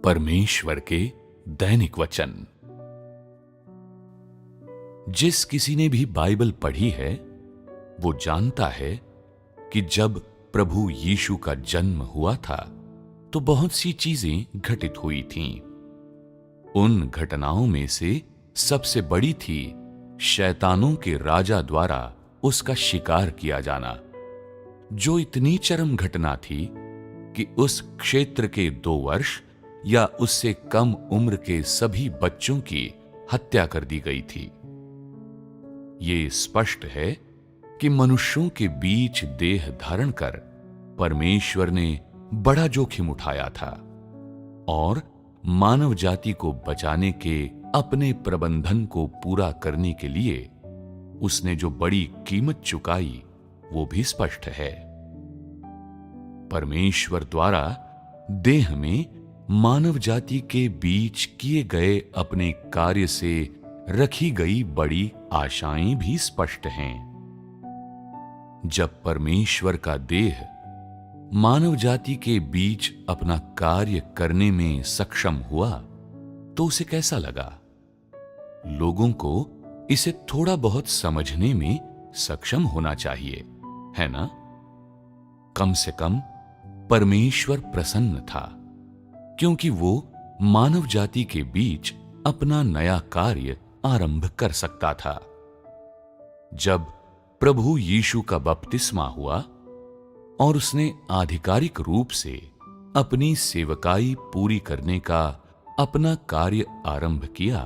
परमेश्वर के दैनिक वचन। जिस किसी ने भी बाइबल पढ़ी है वो जानता है कि जब प्रभु यीशु का जन्म हुआ था तो बहुत सी चीजें घटित हुई थीं। उन घटनाओं में से सबसे बड़ी थी शैतानों के राजा द्वारा उसका शिकार किया जाना, जो इतनी चरम घटना थी कि उस क्षेत्र के 2 वर्ष या उससे कम उम्र के सभी बच्चों की हत्या कर दी गई थी। ये स्पष्ट है कि मनुष्यों के बीच देह धारण कर परमेश्वर ने बड़ा जोखिम उठाया था और मानव जाति को बचाने के अपने प्रबंधन को पूरा करने के लिए उसने जो बड़ी कीमत चुकाई वो भी स्पष्ट है। परमेश्वर द्वारा देह में मानव जाति के बीच किए गए अपने कार्य से रखी गई बड़ी आशाएं भी स्पष्ट हैं। जब परमेश्वर का देह मानव जाति के बीच अपना कार्य करने में सक्षम हुआ तो उसे कैसा लगा? लोगों को इसे थोड़ा बहुत समझने में सक्षम होना चाहिए, है ना? कम से कम परमेश्वर प्रसन्न था क्योंकि वो मानव जाति के बीच अपना नया कार्य आरंभ कर सकता था। जब प्रभु यीशु का बपतिस्मा हुआ और उसने आधिकारिक रूप से अपनी सेवकाई पूरी करने का अपना कार्य आरंभ किया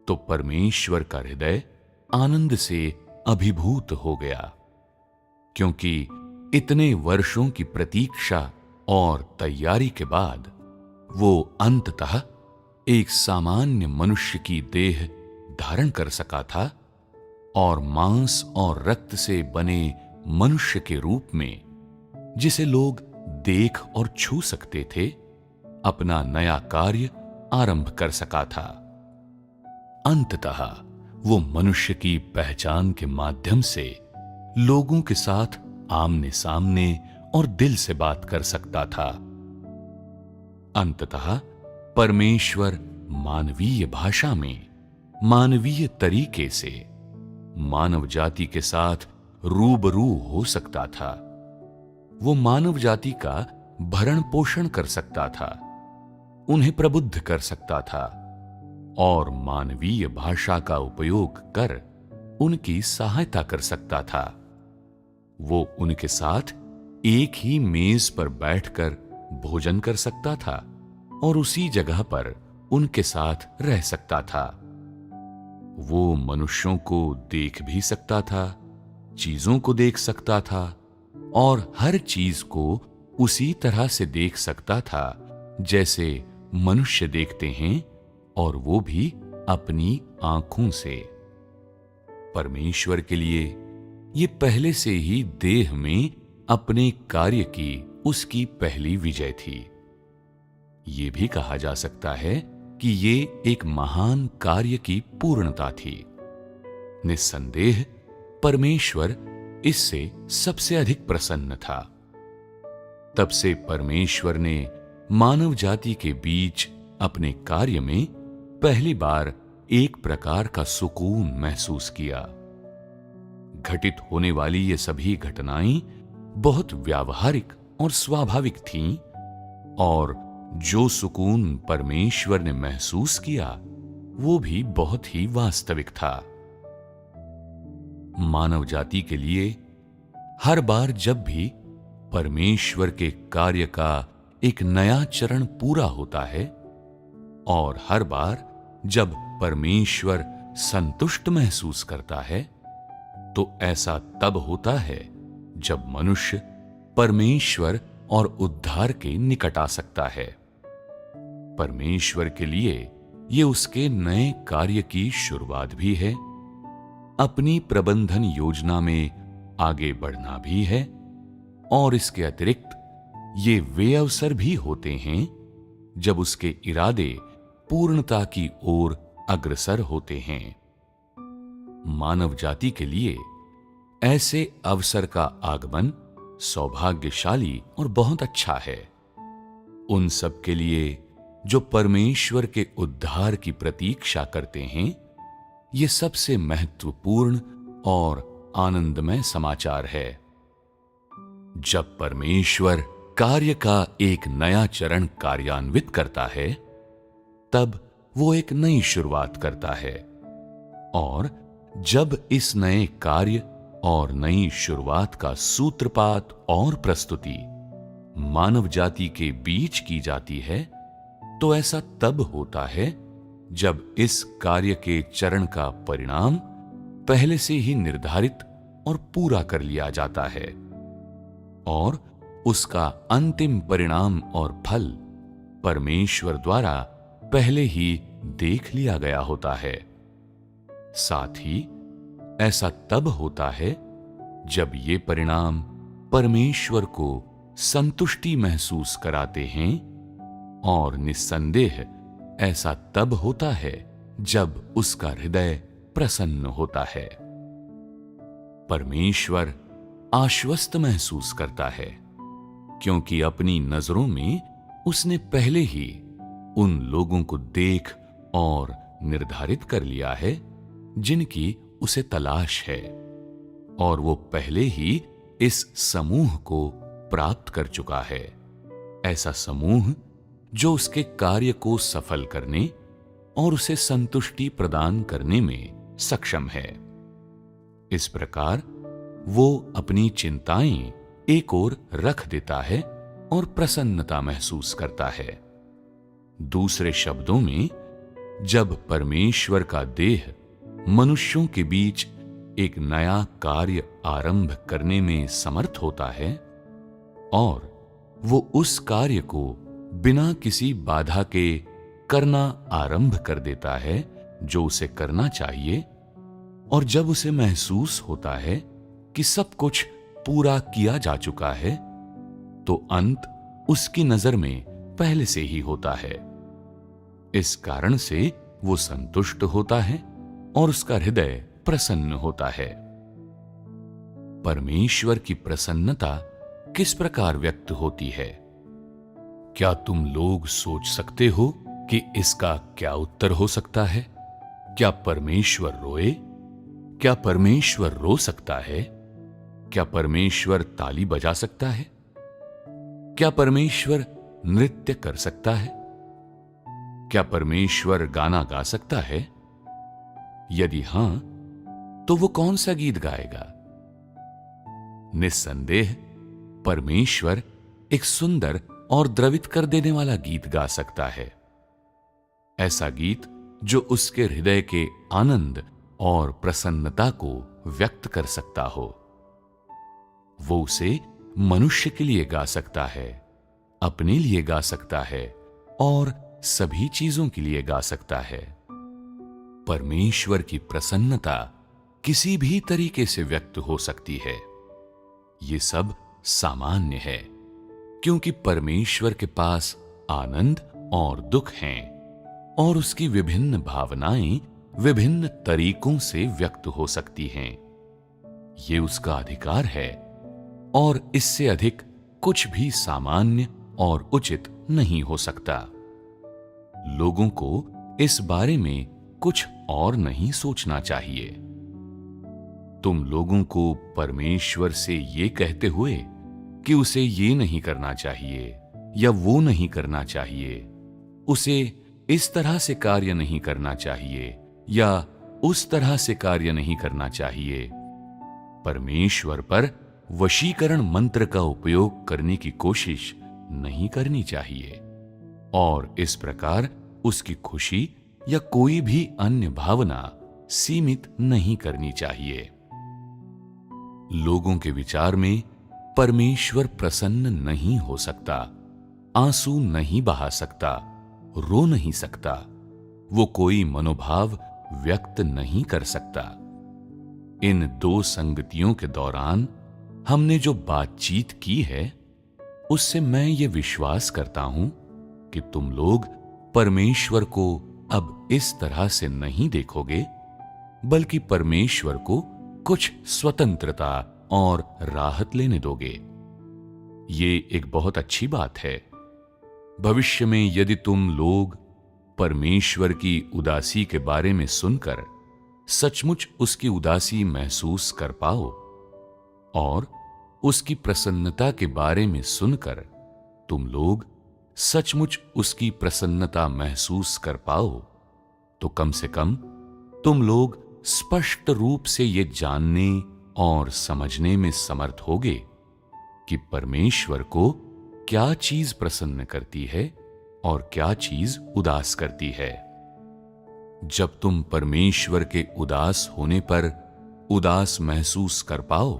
तो परमेश्वर का हृदय आनंद से अभिभूत हो गया, क्योंकि इतने वर्षों की प्रतीक्षा और तैयारी के बाद वो अंततः एक सामान्य मनुष्य की देह धारण कर सका था और मांस और रक्त से बने मनुष्य के रूप में, जिसे लोग देख और छू सकते थे, अपना नया कार्य आरंभ कर सका था। अंततः वो मनुष्य की पहचान के माध्यम से लोगों के साथ आमने सामने और दिल से बात कर सकता था। अंततः परमेश्वर मानवीय भाषा में मानवीय तरीके से मानव जाति के साथ रूबरू हो सकता था। वो मानव जाति का भरण पोषण कर सकता था, उन्हें प्रबुद्ध कर सकता था और मानवीय भाषा का उपयोग कर उनकी सहायता कर सकता था। वो उनके साथ एक ही मेज पर बैठकर भोजन कर सकता था और उसी जगह पर उनके साथ रह सकता था। वो मनुष्यों को देख भी सकता था, चीजों को देख सकता था और हर चीज को उसी तरह से देख सकता था जैसे मनुष्य देखते हैं, और वो भी अपनी आंखों से। परमेश्वर के लिए ये पहले से ही देह में अपने कार्य की उसकी पहली विजय थी। ये भी कहा जा सकता है कि ये एक महान कार्य की पूर्णता थी। निस्संदेह परमेश्वर इससे सबसे अधिक प्रसन्न था। तब से परमेश्वर ने मानव जाति के बीच अपने कार्य में पहली बार एक प्रकार का सुकून महसूस किया। घटित होने वाली ये सभी घटनाएं बहुत व्यावहारिक और स्वाभाविक थीं, और जो सुकून परमेश्वर ने महसूस किया वो भी बहुत ही वास्तविक था। मानव जाति के लिए हर बार जब भी परमेश्वर के कार्य का एक नया चरण पूरा होता है और हर बार जब परमेश्वर संतुष्ट महसूस करता है तो ऐसा तब होता है जब मनुष्य परमेश्वर और उद्धार के निकट आ सकता है। परमेश्वर के लिए ये उसके नए कार्य की शुरुआत भी है, अपनी प्रबंधन योजना में आगे बढ़ना भी है, और इसके अतिरिक्त ये वे अवसर भी होते हैं जब उसके इरादे पूर्णता की ओर अग्रसर होते हैं। मानव जाति के लिए ऐसे अवसर का आगमन सौभाग्यशाली और बहुत अच्छा है। उन सब के लिए जो परमेश्वर के उद्धार की प्रतीक्षा करते हैं, ये सबसे महत्वपूर्ण और आनंदमय समाचार है। जब परमेश्वर कार्य का एक नया चरण कार्यान्वित करता है, तब वो एक नई शुरुआत करता है। और जब इस नए कार्य और नई शुरुआत का सूत्रपात और प्रस्तुति मानव जाति के बीच की जाती है, तो ऐसा तब होता है जब इस कार्य के चरण का परिणाम पहले से ही निर्धारित और पूरा कर लिया जाता है और उसका अंतिम परिणाम और फल परमेश्वर द्वारा पहले ही देख लिया गया होता है। साथ ही ऐसा तब होता है जब ये परिणाम परमेश्वर को संतुष्टि महसूस कराते हैं, और निस्संदेह ऐसा तब होता है जब उसका हृदय प्रसन्न होता है। परमेश्वर आश्वस्त महसूस करता है, क्योंकि अपनी नजरों में उसने पहले ही उन लोगों को देख और निर्धारित कर लिया है जिनकी उसे तलाश है, और वो पहले ही इस समूह को प्राप्त कर चुका है। ऐसा समूह जो उसके कार्य को सफल करने और उसे संतुष्टि प्रदान करने में सक्षम है। इस प्रकार वो अपनी चिंताएं एक ओर रख देता है और प्रसन्नता महसूस करता है। दूसरे शब्दों में, जब परमेश्वर का देह मनुष्यों के बीच एक नया कार्य आरंभ करने में समर्थ होता है और वो उस कार्य को बिना किसी बाधा के करना आरंभ कर देता है जो उसे करना चाहिए, और जब उसे महसूस होता है कि सब कुछ पूरा किया जा चुका है, तो अंत उसकी नजर में पहले से ही होता है। इस कारण से वो संतुष्ट होता है और उसका हृदय प्रसन्न होता है। परमेश्वर की प्रसन्नता किस प्रकार व्यक्त होती है? क्या तुम लोग सोच सकते हो कि इसका क्या उत्तर हो सकता है? क्या परमेश्वर रोए? क्या परमेश्वर रो सकता है? क्या परमेश्वर ताली बजा सकता है? क्या परमेश्वर नृत्य कर सकता है? क्या परमेश्वर गाना गा सकता है? यदि हां, तो वो कौन सा गीत गाएगा? निस्संदेह परमेश्वर एक सुंदर और द्रवित कर देने वाला गीत गा सकता है। ऐसा गीत जो उसके हृदय के आनंद और प्रसन्नता को व्यक्त कर सकता हो। वो उसे मनुष्य के लिए गा सकता है, अपने लिए गा सकता है और सभी चीजों के लिए गा सकता है। परमेश्वर की प्रसन्नता किसी भी तरीके से व्यक्त हो सकती है। ये सब सामान्य है, क्योंकि परमेश्वर के पास आनंद और दुख हैं, और उसकी विभिन्न भावनाएं विभिन्न तरीकों से व्यक्त हो सकती हैं। ये उसका अधिकार है, और इससे अधिक कुछ भी सामान्य और उचित नहीं हो सकता। लोगों को इस बारे में कुछ और नहीं सोचना चाहिए। तुम लोगों को परमेश्वर से ये कहते हुए कि उसे ये नहीं करना चाहिए या वो नहीं करना चाहिए, उसे इस तरह से कार्य नहीं करना चाहिए या उस तरह से कार्य नहीं करना चाहिए, परमेश्वर पर वशीकरण मंत्र का उपयोग करने की कोशिश नहीं करनी चाहिए, और इस प्रकार उसकी खुशी या कोई भी अन्य भावना सीमित नहीं करनी चाहिए। लोगों के विचार में परमेश्वर प्रसन्न नहीं हो सकता, आंसू नहीं बहा सकता, रो नहीं सकता, वो कोई मनोभाव व्यक्त नहीं कर सकता। इन दो संगतियों के दौरान हमने जो बातचीत की है, उससे मैं ये विश्वास करता हूं कि तुम लोग परमेश्वर को अब इस तरह से नहीं देखोगे, बल्कि परमेश्वर को कुछ स्वतंत्रता और राहत लेने दोगे। ये एक बहुत अच्छी बात है। भविष्य में यदि तुम लोग परमेश्वर की उदासी के बारे में सुनकर सचमुच उसकी उदासी महसूस कर पाओ और उसकी प्रसन्नता के बारे में सुनकर तुम लोग सचमुच उसकी प्रसन्नता महसूस कर पाओ, तो कम से कम तुम लोग स्पष्ट रूप से ये जानने और समझने में समर्थ होगे कि परमेश्वर को क्या चीज प्रसन्न करती है और क्या चीज उदास करती है। जब तुम परमेश्वर के उदास होने पर उदास महसूस कर पाओ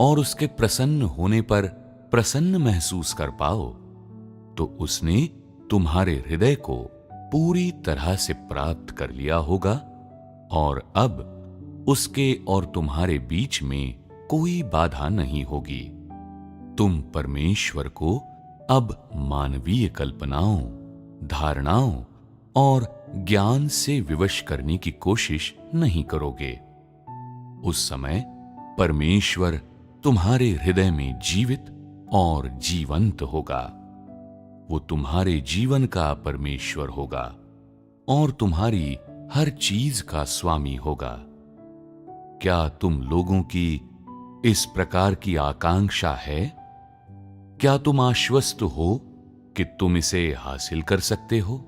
और उसके प्रसन्न होने पर प्रसन्न महसूस कर पाओ, तो उसने तुम्हारे हृदय को पूरी तरह से प्राप्त कर लिया होगा और अब उसके और तुम्हारे बीच में कोई बाधा नहीं होगी। तुम परमेश्वर को अब मानवीय कल्पनाओं, धारणाओं और ज्ञान से विवश करने की कोशिश नहीं करोगे। उस समय परमेश्वर तुम्हारे हृदय में जीवित और जीवंत होगा। वो तुम्हारे जीवन का परमेश्वर होगा और तुम्हारी हर चीज का स्वामी होगा। क्या तुम लोगों की इस प्रकार की आकांक्षा है? क्या तुम आश्वस्त हो कि तुम इसे हासिल कर सकते हो?